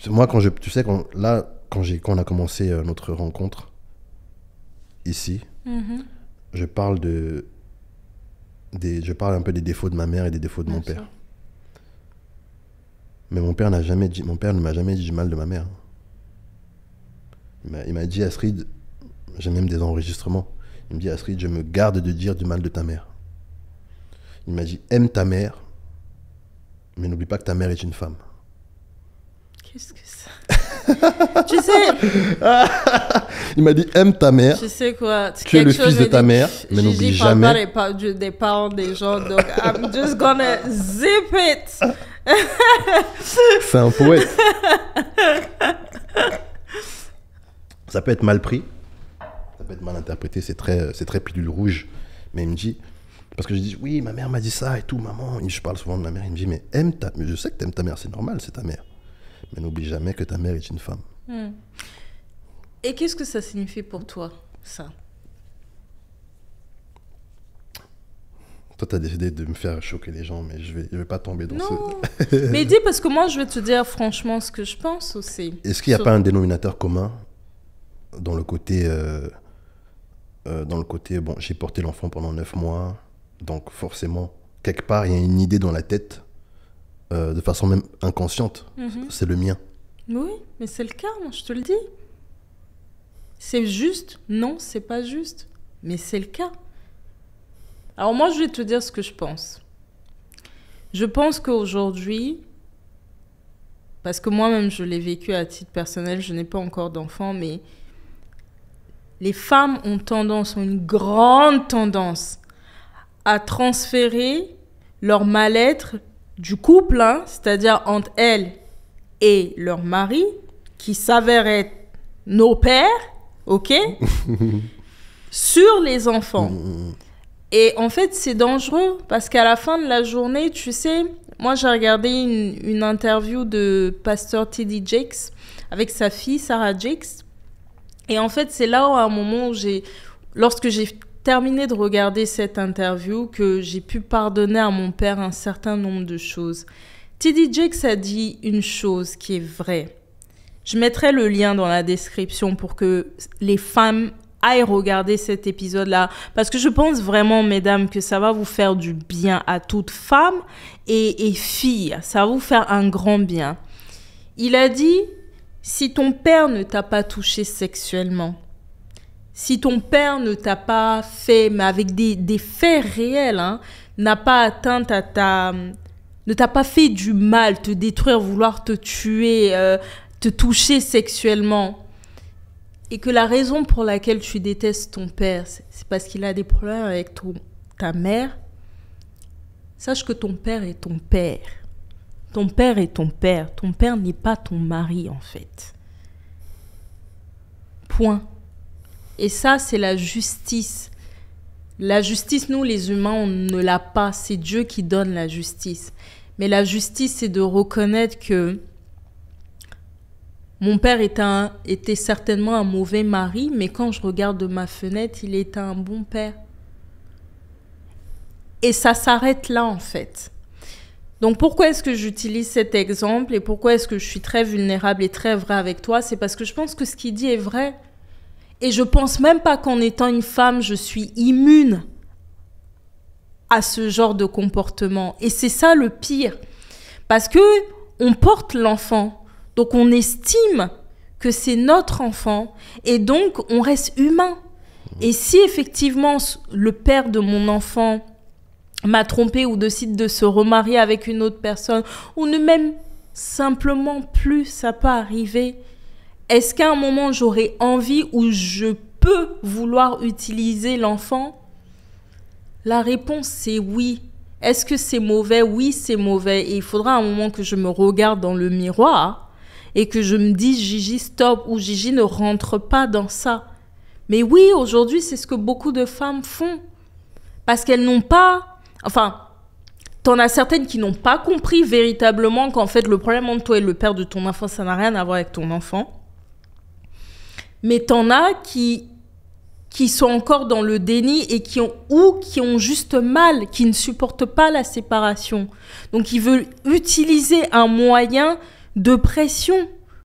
moi, tu sais, quand on a commencé notre rencontre ici, je parle un peu des défauts de ma mère et des défauts de mon père. Mais mon père ne m'a jamais dit du mal de ma mère. Il m'a dit, Astrid, j'ai même des enregistrements. Il me dit, Astrid, je me garde de dire du mal de ta mère. Il m'a dit, aime ta mère, mais n'oublie pas que ta mère est une femme. Qu'est-ce que ça? Tu sais... Il m'a dit, aime ta mère. Tu sais quoi? Tu es le fils de ta mère, mais n'oublie jamais... Gigi parle pas des parents des gens, donc I'm just gonna zip it. C'est un poète. Ça peut être mal pris, ça peut être mal interprété, c'est très pilule rouge. Mais il me dit, parce que je dis, oui, ma mère m'a dit ça et tout, maman. Je parle souvent de ma mère, il me dit, mais je sais que t'aimes ta mère, c'est normal, c'est ta mère. Mais n'oublie jamais que ta mère est une femme. Et qu'est-ce que ça signifie pour toi, ça? Toi, t'as décidé de me faire choquer les gens, mais je vais pas tomber dans Mais dis, parce que moi, je vais te dire franchement ce que je pense aussi. Est-ce qu'il n'y a pas un dénominateur commun dans le côté... bon, j'ai porté l'enfant pendant 9 mois, donc forcément, quelque part, il y a une idée dans la tête, de façon même inconsciente, c'est le mien. Oui, mais c'est le cas, moi, je te le dis. C'est juste? Non, c'est pas juste, mais c'est le cas. Alors moi, je vais te dire ce que je pense. Je pense qu'aujourd'hui, parce que moi-même, je l'ai vécu à titre personnel, je n'ai pas encore d'enfant, mais les femmes ont une grande tendance à transférer leur mal-être du couple, c'est-à-dire entre elles et leur mari, qui s'avère être nos pères, ok, sur les enfants. Et en fait, c'est dangereux parce qu'à la fin de la journée, tu sais, moi j'ai regardé une interview de pasteur T.D. Jakes avec sa fille Sarah Jakes. Et en fait, c'est là où, à un moment où lorsque j'ai terminé de regarder cette interview, que j'ai pu pardonner à mon père un certain nombre de choses. T.D. Jakes a dit une chose qui est vraie. Je mettrai le lien dans la description pour que les femmes aillent regarder cet épisode-là. Parce que je pense vraiment, mesdames, que ça va vous faire du bien à toute femme et fille. Ça va vous faire un grand bien. Il a dit, si ton père ne t'a pas touché sexuellement, si ton père ne t'a pas fait, mais avec des faits réels, n'a pas atteint ne t'a pas fait du mal, te détruire, vouloir te tuer, te toucher sexuellement, et que la raison pour laquelle tu détestes ton père, c'est parce qu'il a des problèmes avec ta mère, sache que ton père est ton père. Ton père est ton père. Ton père n'est pas ton mari, en fait. Point. Et ça, c'est la justice. La justice, nous, les humains, on ne l'a pas. C'est Dieu qui donne la justice. Mais la justice, c'est de reconnaître que mon père était certainement un mauvais mari, mais quand je regarde de ma fenêtre, il était un bon père. Et ça s'arrête là, en fait. Donc, pourquoi est-ce que j'utilise cet exemple et pourquoi est-ce que je suis très vulnérable et très vraie avec toi? C'est parce que je pense que ce qu'il dit est vrai. Et je pense même pas qu'en étant une femme, je suis immune à ce genre de comportement. Et c'est ça le pire. Parce que on porte l'enfant. Donc, on estime que c'est notre enfant et donc, on reste humain. Et si effectivement, le père de mon enfant m'a trompé ou décide de se remarier avec une autre personne ou ne même simplement plus, ça peut arriver. Est-ce qu'à un moment, j'aurais envie ou je peux vouloir utiliser l'enfant? La réponse, c'est oui. Est-ce que c'est mauvais? Oui, c'est mauvais. Et il faudra un moment que je me regarde dans le miroir et que je me dise, Gigi, stop, ou Gigi ne rentre pas dans ça. Mais oui, aujourd'hui, c'est ce que beaucoup de femmes font. Parce qu'elles n'ont pas... Enfin, t'en as certaines qui n'ont pas compris véritablement qu'en fait, le problème entre toi et le père de ton enfant, ça n'a rien à voir avec ton enfant. Mais t'en as qui sont encore dans le déni et qui ont juste mal, qui ne supportent pas la séparation. Donc, ils veulent utiliser un moyen de pression.